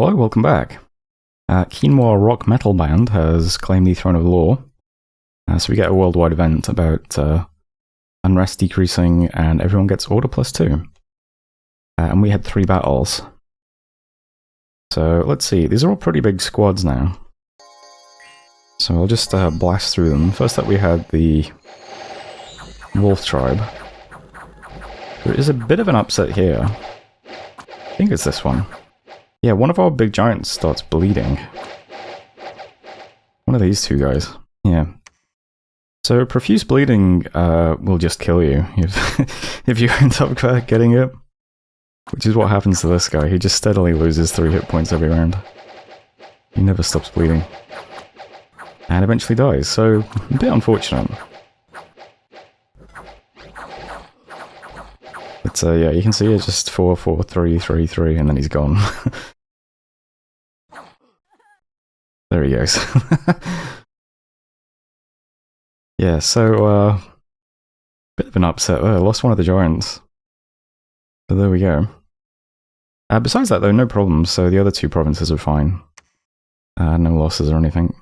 Hello, welcome back. Quinoa rock metal band has claimed the Throne of Law. So we get a worldwide event about unrest decreasing and everyone gets order +2. And we had 3 battles. So let's see, these are all pretty big squads now. So I'll just blast through them. First up we had the Wolf Tribe. There is a bit of an upset here. I think it's this one. Yeah, one of our big giants starts bleeding. One of these two guys. Yeah. So profuse bleeding will just kill you if you end up getting it. Which is what happens to this guy. He just steadily loses 3 hit points every round. He never stops bleeding. And eventually dies, so a bit unfortunate. But yeah, you can see it's just 4, 4, 3, 3, 3, and then he's gone. There he goes. Yeah, so bit of an upset there. Lost one of the giants. But there we go. Besides that though, no problems, so the other 2 provinces are fine. No losses or anything.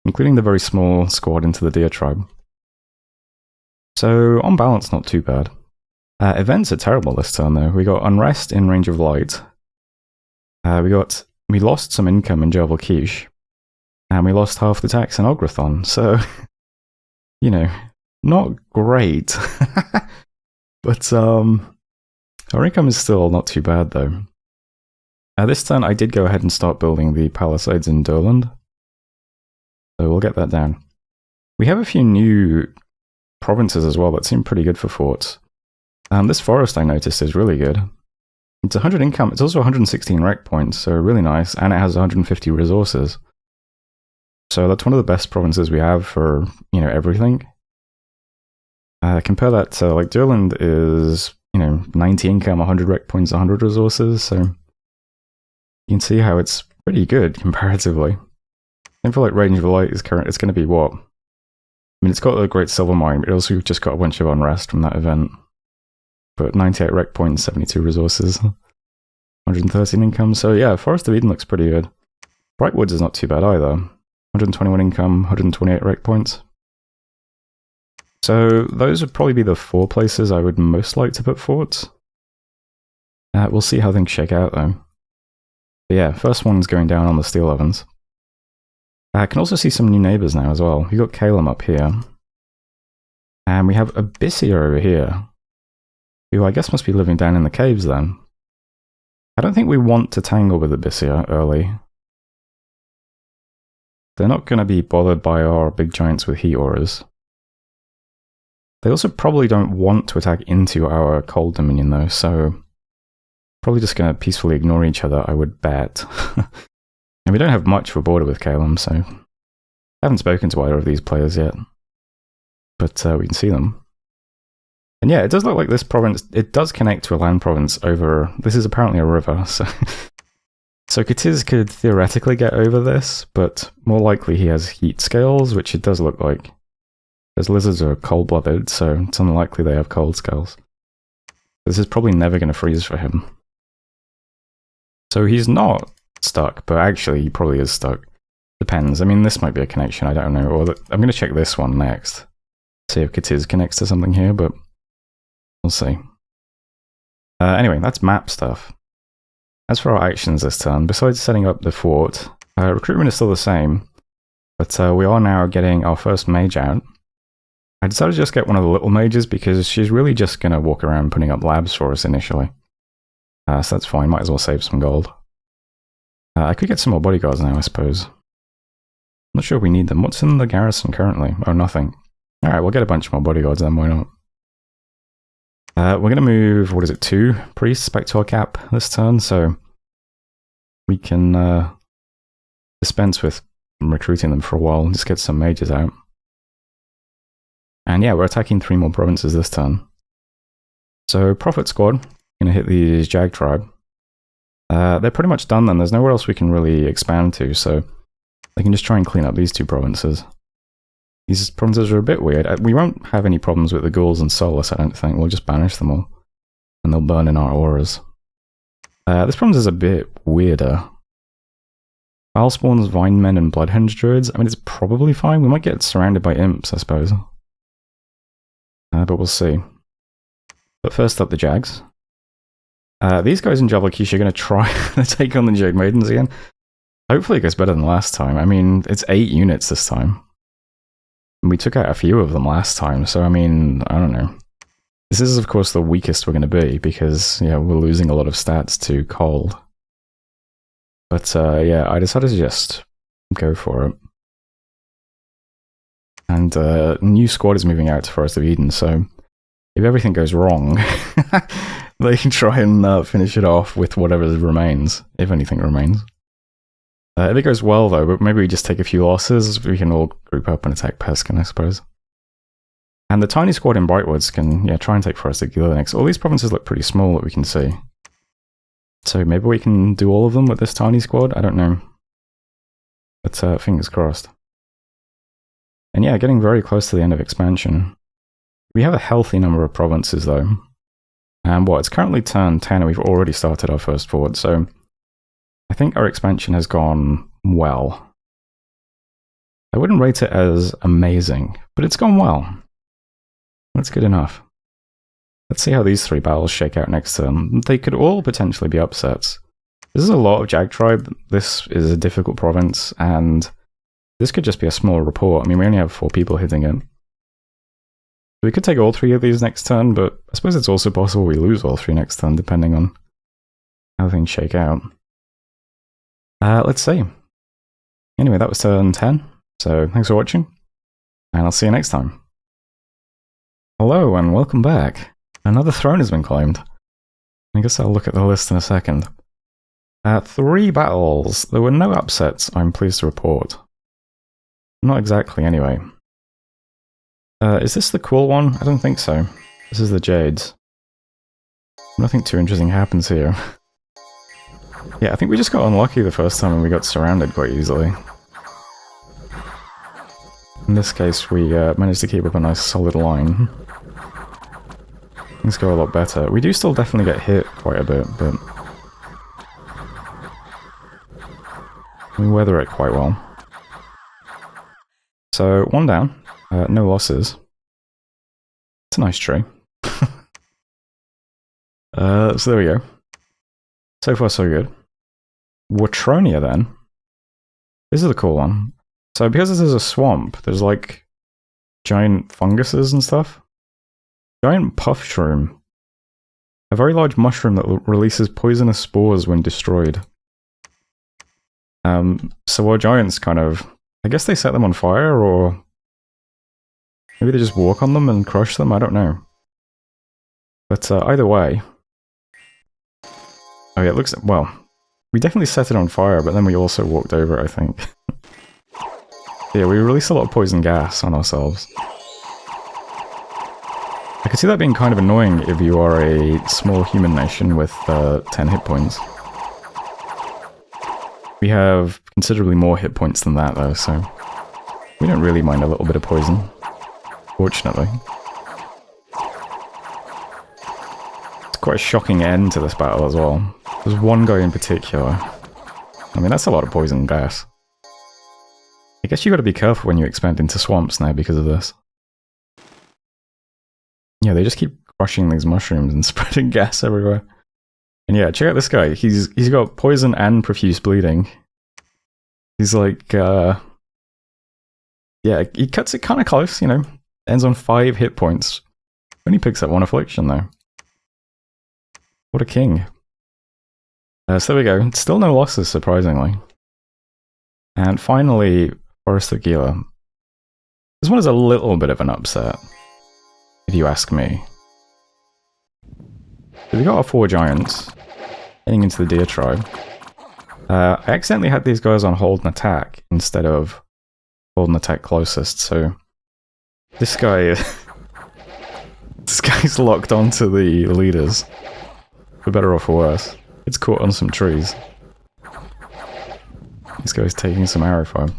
Including the very small squad into the Deer Tribe. So, on balance, not too bad. Events are terrible this turn though. We got Unrest in Range of Light. We lost some income in Jebel Kish. And we lost half the tax in Ograthon, so, you know, not great. But, our income is still not too bad, though. This turn, I did go ahead and start building the palisades in Durland. So we'll get that down. We have a few new provinces as well that seem pretty good for forts. This forest I noticed is really good. It's 100 income, it's also 116 rec points, so really nice, and it has 150 resources. So that's one of the best provinces we have for, you know, everything. Compare that to, like, Durland is, you know, 90 income, 100 rec points, 100 resources, so you can see how it's pretty good comparatively. I feel like Range of Light is it's going to be what? I mean, it's got a great silver mine, but it also just got a bunch of unrest from that event. But 98 rec points, 72 resources, 113 income, so yeah, Forest of Eden looks pretty good. Brightwoods is not too bad either. 121 income, 128 rec points. So those would probably be the 4 places I would most like to put forts. We'll see how things shake out though. But yeah, first one's going down on the Steel Ovens. I can also see some new neighbours now as well. We've got Calum up here. And we have Abyssia over here, who I guess must be living down in the caves then. I don't think we want to tangle with Abyssia early. They're not going to be bothered by our big giants with heat auras. They also probably don't want to attack into our cold dominion though, so probably just going to peacefully ignore each other, I would bet. And we don't have much of a border with Calum, so I haven't spoken to either of these players yet. But we can see them. And yeah, it does look like this province, it does connect to a land province over, this is apparently a river, so so Katiz could theoretically get over this, but more likely he has heat scales, which it does look like. Because lizards are cold-blooded, so it's unlikely they have cold scales. This is probably never going to freeze for him. So he's not stuck, but actually he probably is stuck. Depends, I mean this might be a connection, I don't know, or I'm going to check this one next. See if Katiz connects to something here, but we'll see. Anyway, that's map stuff. As for our actions this turn, besides setting up the fort, recruitment is still the same, but we are now getting our first mage out. I decided to just get one of the little mages because she's really just going to walk around putting up labs for us initially. So that's fine, might as well save some gold. I could get some more bodyguards now, I suppose. I'm not sure we need them. What's in the garrison currently? Oh, nothing. Alright, we'll get a bunch more bodyguards then, why not? We're going to move, what is it, 2 priests back to our cap this turn, so we can dispense with recruiting them for a while and just get some mages out. And yeah, we're attacking 3 more provinces this turn. So, Prophet Squad, going to hit the Jag Tribe. They're pretty much done then, there's nowhere else we can really expand to, so they can just try and clean up these 2 provinces. These provinces are a bit weird. We won't have any problems with the ghouls and Solus, I don't think. We'll just banish them all. And they'll burn in our auras. This province is a bit weirder. Foul spawns, vine men, and bloodhenge druids. I mean, it's probably fine. We might get surrounded by imps, I suppose. But we'll see. But first up, the Jags. These guys in Javelkish are going to try to take on the Jade Maidens again. Hopefully it goes better than last time. I mean, it's 8 units this time. We took out a few of them last time, so I mean, I don't know. This is, of course, the weakest we're going to be, because, yeah, we're losing a lot of stats to cold. But, yeah, I decided to just go for it. And, new squad is moving out to Forest of Eden, so if everything goes wrong, they can try and finish it off with whatever remains, if anything remains. If it goes well, though, but maybe we just take a few losses, we can all group up and attack Peskin, I suppose. And the tiny squad in Brightwoods can, yeah, try and take Forest of Gila next. All these provinces look pretty small that we can see. So maybe we can do all of them with this tiny squad? I don't know. But fingers crossed. And yeah, getting very close to the end of expansion. We have a healthy number of provinces, though. And it's currently turn 10, and we've already started our first fort, so I think our expansion has gone well. I wouldn't rate it as amazing, but it's gone well. That's good enough. Let's see how these 3 battles shake out next turn. They could all potentially be upsets. This is a lot of Jag Tribe, this is a difficult province, and this could just be a small report. I mean, we only have 4 people hitting it. We could take all 3 of these next turn, but I suppose it's also possible we lose all 3 next turn, depending on how things shake out. Let's see. Anyway, that was turn 10, so thanks for watching, and I'll see you next time. Hello, and welcome back. Another throne has been claimed. I guess I'll look at the list in a second. 3 battles. There were no upsets, I'm pleased to report. Not exactly, anyway. Is this the cool one? I don't think so. This is the Jades. Nothing too interesting happens here. Yeah, I think we just got unlucky the first time and we got surrounded quite easily. In this case, we managed to keep up a nice solid line. Things go a lot better. We do still definitely get hit quite a bit, but we weather it quite well. So, 1 down. No losses. It's a nice tree. So there we go. So far so good. Watronia then. This is the cool one. So because this is a swamp, there's like giant funguses and stuff. Giant puff shroom. A very large mushroom that releases poisonous spores when destroyed. So our giants kind of... I guess they set them on fire, or... maybe they just walk on them and crush them, I don't know. But either way... oh yeah, it looks... well, we definitely set it on fire, but then we also walked over it, I think. Yeah, we released a lot of poison gas on ourselves. I could see that being kind of annoying if you are a small human nation with 10 hit points. We have considerably more hit points than that, though, so we don't really mind a little bit of poison, fortunately. It's quite a shocking end to this battle as well. There's one guy in particular. I mean, that's a lot of poison gas. I guess you gotta be careful when you expand into swamps now because of this. Yeah, they just keep crushing these mushrooms and spreading gas everywhere. And yeah, check out this guy. He's got poison and profuse bleeding. He's like, yeah, he cuts it kind of close, you know. Ends on 5 hit points. Only picks up 1 affliction, though. What a king. So there we go. Still no losses, surprisingly. And finally, Forest of Gila. This one is a little bit of an upset, if you ask me. So we got our 4 giants heading into the deer tribe. I accidentally had these guys on hold and attack instead of hold and attack closest, so this guy this guy's locked onto the leaders. For better or for worse. It's caught on some trees. This guy's taking some arrow fire.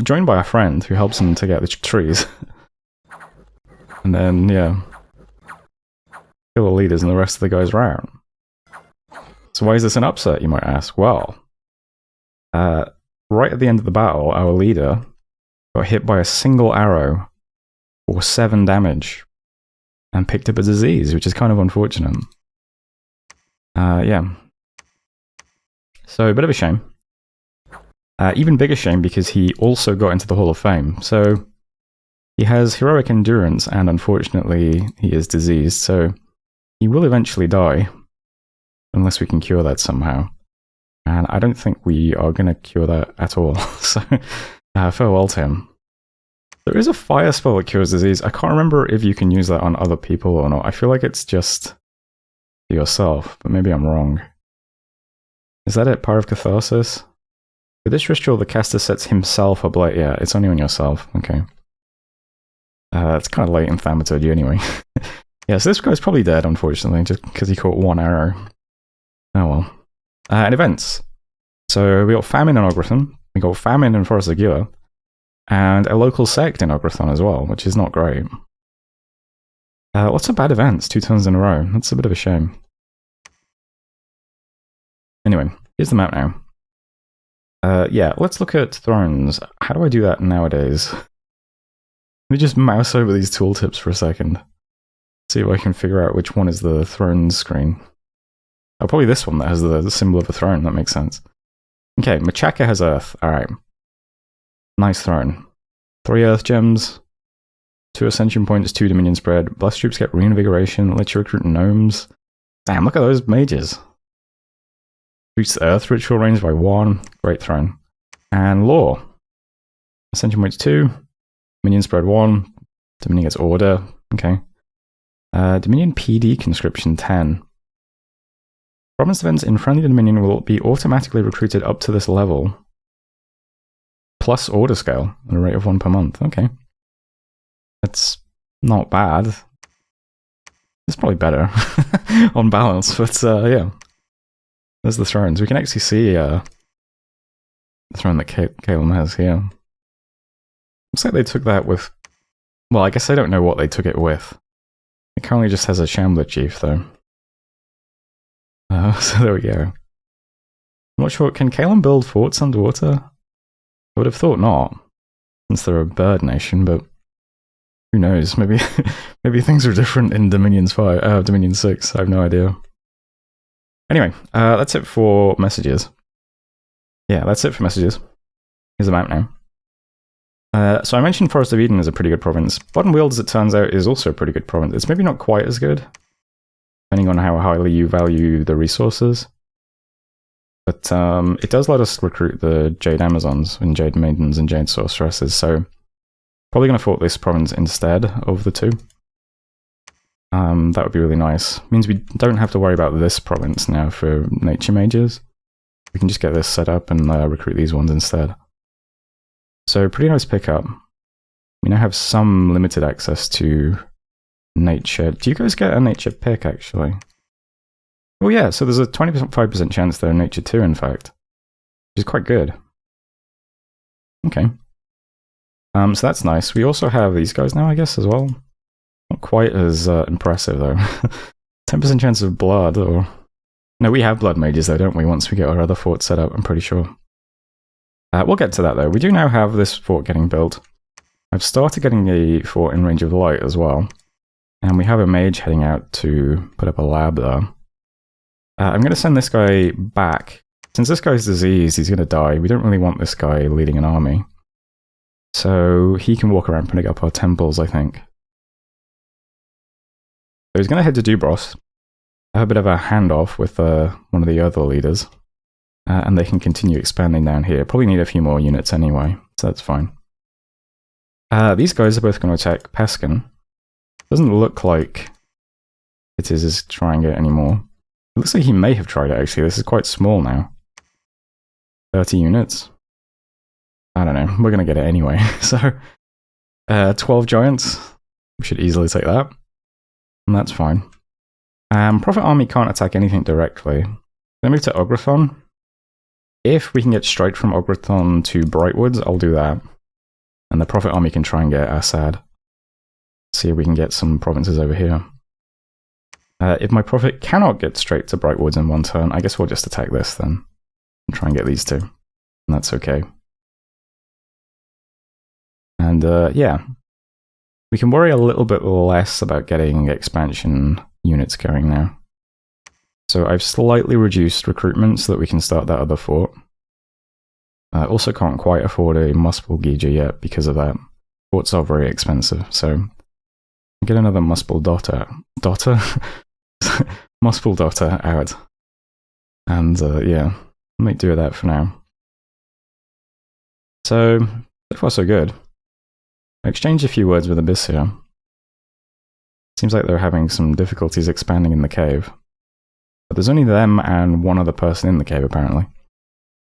Joined by a friend who helps him take out the trees. And then, yeah, kill the leaders and the rest of the guys are out. So why is this an upset, you might ask? Well, Right at the end of the battle, our leader got hit by a single arrow for 7 damage and picked up a disease, which is kind of unfortunate. Yeah. So, a bit of a shame. Even bigger shame because he also got into the Hall of Fame. So, he has heroic endurance, and unfortunately, he is diseased. So, he will eventually die, unless we can cure that somehow. And I don't think we are going to cure that at all. So, farewell to him. There is a fire spell that cures disease. I can't remember if you can use that on other people or not. I feel like it's just for yourself, but maybe I'm wrong. Is that it? Power of Catharsis? With this ritual, the caster sets himself ablaze. Yeah, it's only on yourself. Okay. It's kind of late in Thaumaturgy anyway. Yeah, so this guy's probably dead, unfortunately, just because he caught 1 arrow. Oh well. And events. So we got Famine in Ograthon, we got Famine in Forest of Gila, and a local sect in Ograthon as well, which is not great. Lots of bad events 2 turns in a row. That's a bit of a shame. Anyway, here's the map now. Yeah, let's look at thrones. How do I do that nowadays? Let me just mouse over these tooltips for a second. See if I can figure out which one is the throne screen. Oh, probably this one that has the symbol of a throne. That makes sense. Okay, Machaka has Earth. Alright. Nice throne. 3 Earth Gems. 2 Ascension Points, 2 Dominion Spread. Blessed troops get Reinvigoration. Let you recruit gnomes. Damn, look at those mages. Boosts Earth Ritual range by 1. Great throne. And Law. Ascension Points 2. Dominion Spread 1. Dominion gets Order. Okay. Dominion PD Conscription 10. Province events in friendly Dominion will be automatically recruited up to this level. Plus Order Scale at a rate of 1 per month. Okay. That's not bad. It's probably better on balance, but yeah. There's the thrones. We can actually see the throne that Calum has here. Looks like they took that with... Well, I guess I don't know what they took it with. It currently just has a Shambler Chief, though. So there we go. I'm not sure. Can Calum build forts underwater? I would have thought not, since they're a bird nation, but who knows? Maybe maybe things are different in Dominion 6. I have no idea. Anyway, that's it for messages. Yeah, that's it for messages. Here's the map now. So I mentioned Forest of Eden is a pretty good province. Blood and Weald, as it turns out, is also a pretty good province. It's maybe not quite as good, depending on how highly you value the resources. But it does let us recruit the Jade Amazons and Jade Maidens and Jade Sorceresses, so probably going to fort this province instead of the 2. That would be really nice. Means we don't have to worry about this province now for nature mages. We can just get this set up and recruit these ones instead. So pretty nice pickup. We now have some limited access to nature. Do you guys get a nature pick, actually? Oh yeah, so there's a 25% chance they're nature 2, in fact. Which is quite good. Okay. So that's nice. We also have these guys now, I guess, as well. Not quite as impressive, though. 10% chance of blood, or... No, we have blood mages, though, don't we, once we get our other fort set up, I'm pretty sure. We'll get to that, though. We do now have this fort getting built. I've started getting a fort in range of light as well. And we have a mage heading out to put up a lab there. I'm going to send this guy back. Since this guy's diseased, he's going to die. We don't really want this guy leading an army. So he can walk around putting up our temples, I think. So he's going to head to Dubros. I have a bit of a handoff with one of the other leaders. And they can continue expanding down here. Probably need a few more units anyway, so that's fine. These guys are both going to attack Peskin. Doesn't look like it is his trying it anymore. It looks like he may have tried it, actually. This is quite small now. 30 units. I don't know. We're going to get it anyway. So, 12 giants. We should easily take that. And that's fine. Prophet Army can't attack anything directly. Then move to Ograthon. If we can get straight from Ograthon to Brightwoods, I'll do that. And the Prophet Army can try and get Assad. See if we can get some provinces over here. If my Prophet cannot get straight to Brightwoods in one turn, I guess we'll just attack this then. And try and get these 2. and that's okay. And yeah, we can worry a little bit less about getting expansion units going now. So I've slightly reduced recruitment so that we can start that other fort. I also can't quite afford a Muspelgeeger yet because of that. Forts are very expensive, so get another Muspeldotter Muspeldotter out. And yeah, make do with that for now. So far so good. I exchanged a few words with Abyss here. Seems like they're having some difficulties expanding in the cave. But there's only them and one other person in the cave, apparently.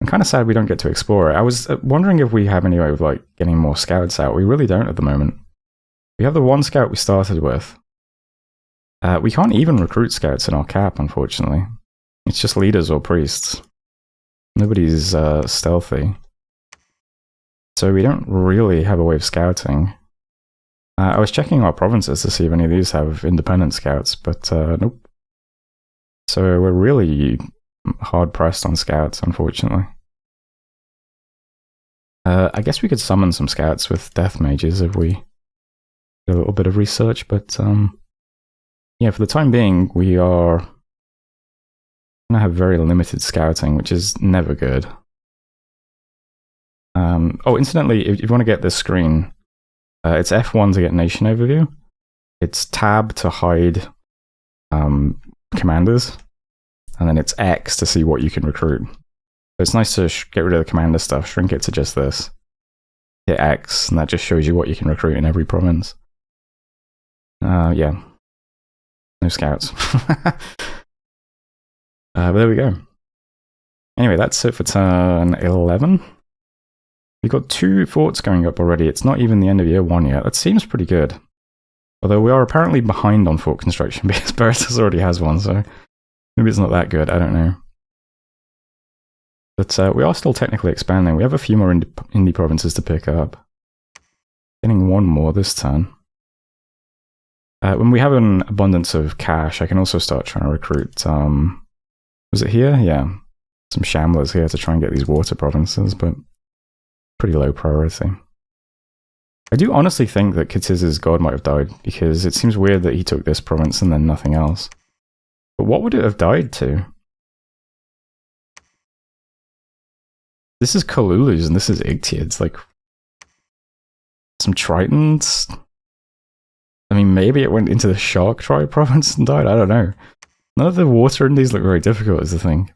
I'm kind of sad we don't get to explore it. I was wondering if we have any way of like getting more scouts out. We really don't at the moment. We have the one scout we started with. We can't even recruit scouts in our cap, unfortunately. It's just leaders or priests. Nobody's stealthy. So we don't really have a way of scouting. I was checking our provinces to see if any of these have independent scouts, but nope. So we're really hard-pressed on scouts, unfortunately. I guess we could summon some scouts with death mages if we did a little bit of research, but yeah, for the time being, we are going to have very limited scouting, which is never good. Oh, incidentally, if you want to get this screen, it's F1 to get nation overview. It's tab to hide commanders, and then it's X to see what you can recruit. So it's nice to get rid of the commander stuff, shrink it to just this. Hit X, and that just shows you what you can recruit in every province. Yeah. No scouts. But there we go. Anyway, that's it for turn 11. We've got 2 forts going up already. It's not even the end of year 1 yet. That seems pretty good. Although we are apparently behind on fort construction because Beretus already has one, so maybe it's not that good. I don't know. But we are still technically expanding. We have a few more indie provinces to pick up. Getting one more this turn. When we have an abundance of cash, I can also start trying to recruit... was it here? Yeah. Some shamblers here to try and get these water provinces, but pretty low priority. I do honestly think that Kitiz's god might have died, because it seems weird that he took this province and then nothing else. But what would it have died to? This is Kalulu's and this is Igtiad's, like... Some Tritons? I mean, maybe it went into the Shark Tribe province and died, I don't know. None of the water in these look very difficult, is the thing.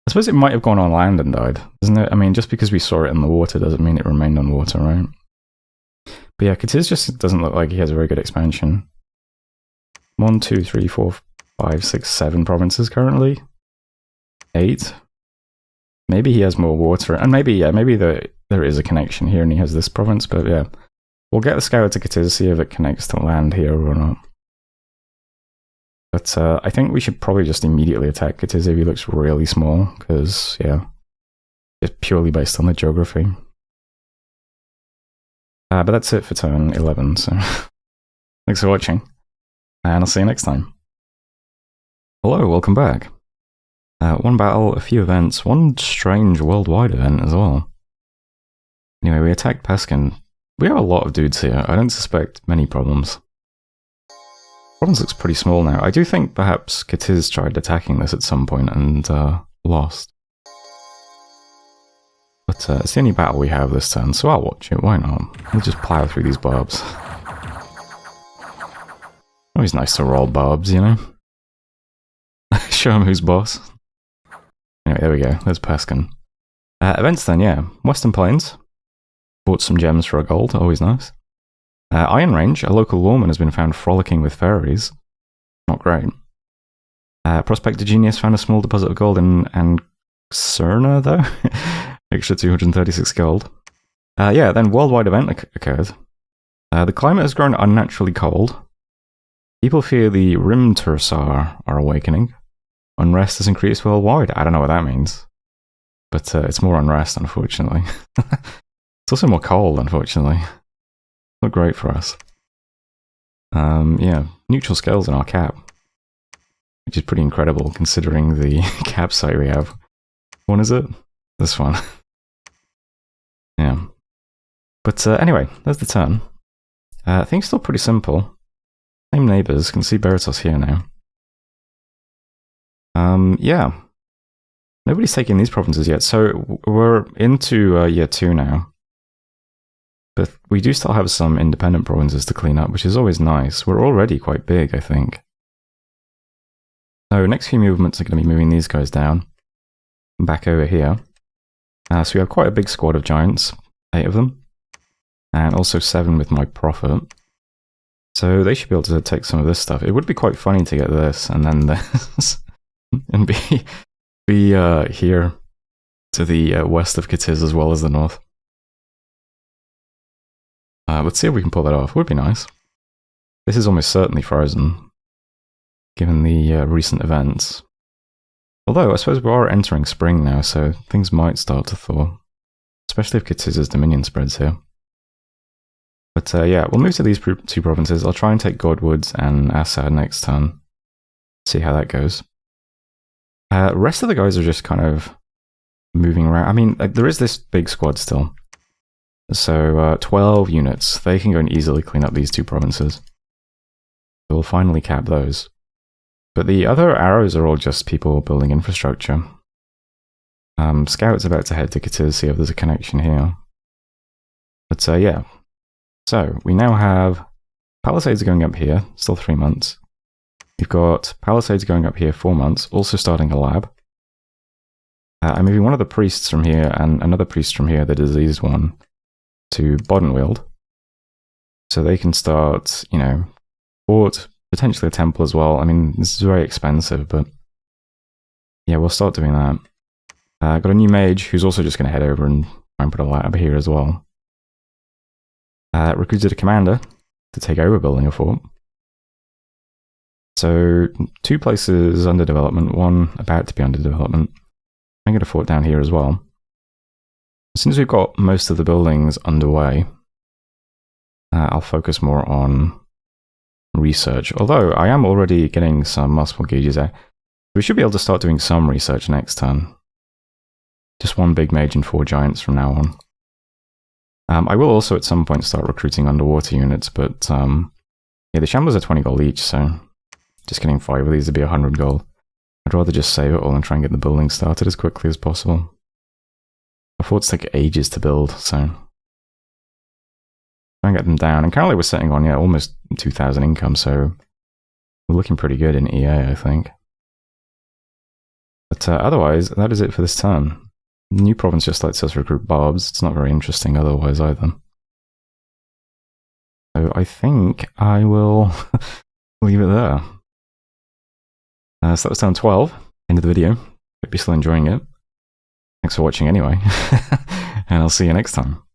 I suppose it might have gone on land and died, doesn't it? I mean, just because we saw it in the water doesn't mean it remained on water, right? But yeah, Katiz just doesn't look like he has a very good expansion. 1, 2, 3, 4, 5, 6, 7 provinces currently. 8. Maybe he has more water, and maybe, yeah, maybe there is a connection here and he has this province, but yeah. We'll get the scout to Katiz, see if it connects to land here or not. But I think we should probably just immediately attack Katiz if he looks really small, because, yeah, it's purely based on the geography. But that's it for turn 11, so thanks for watching, and I'll see you next time. Hello, welcome back. One battle, a few events, one strange worldwide event as well. Anyway, we attacked Peskin. We have a lot of dudes here. I don't suspect many problems. Province looks pretty small now. I do think perhaps Katiz tried attacking this at some point and lost. But it's the only battle we have this turn, so I'll watch it. Why not? We'll just plow through these barbs. Always nice to roll barbs, you know? Show him who's boss. Anyway, there we go. There's Peskin. Events then, yeah. Western Plains. Bought some gems for a gold. Always nice. Iron Range. A local lawman has been found frolicking with fairies. Not great. Prospector Genius found a small deposit of gold in Cerna, though. Extra 236 gold. Yeah, then worldwide event occurred. The climate has grown unnaturally cold. People fear the Rimtursar are awakening. Unrest has increased worldwide. I don't know what that means. But it's more unrest, unfortunately. It's also more cold, unfortunately. Not great for us. Yeah, neutral scales in our cap. Which is pretty incredible, considering the cap site we have. What is it? This one. Yeah. But anyway, there's the turn. Things still pretty simple. Same neighbours, can see Beritos here now. Yeah. Nobody's taking these provinces yet, so we're into year 2 now. But we do still have some independent provinces to clean up, which is always nice. We're already quite big, I think. So next few movements are going to be moving these guys down. Back over here. So we have quite a big squad of giants, 8 of them. And also 7 with my prophet. So they should be able to take some of this stuff. It would be quite funny to get this, and then this, and be here to the west of Katiz as well as the north. Let's see if we can pull that off. Would be nice. This is almost certainly frozen, given the recent events. Although, I suppose we are entering spring now, so things might start to thaw. Especially if Katiz's dominion spreads here. But yeah, we'll move to these 2 provinces. I'll try and take Godwoods and Assad next turn. See how that goes. Rest of the guys are just kind of moving around. I mean, there is this big squad still. So 12 units. They can go and easily clean up these 2 provinces. We'll finally cap those. But the other arrows are all just people building infrastructure. Scout's about to head to Katiz, see if there's a connection here. But yeah. So, we now have Palisades going up here, still 3 months. We've got Palisades going up here 4 months, also starting a lab. I'm moving one of the priests from here and another priest from here, the diseased one, to Bodenwild. So they can start, you know, fort, potentially a temple as well. I mean, this is very expensive, but yeah, we'll start doing that. Got a new mage who's also just going to head over and try and put a lab here as well. Recruited a commander to take over building a fort. So 2 places under development, 1 about to be under development. I'm going to fort down here as well. As soon as we've got most of the buildings underway, I'll focus more on research. Although I am already getting some Muspel gauges out. We should be able to start doing some research next turn. Just 1 big mage and 4 giants from now on. I will also at some point start recruiting underwater units, but yeah, the Shamblers are 20 gold each, so just getting 5 of these to be 100 gold. I'd rather just save it all and try and get the building started as quickly as possible. The forts take ages to build, so try and get them down. And currently we're sitting on, yeah, almost 2,000 income, so we're looking pretty good in EA, I think. But otherwise, that is it for this turn. The new province just lets us recruit barbs. It's not very interesting otherwise either. So I think I will leave it there. So that was turn 12, end of the video. Hope you're still enjoying it. Thanks for watching anyway. And I'll see you next time.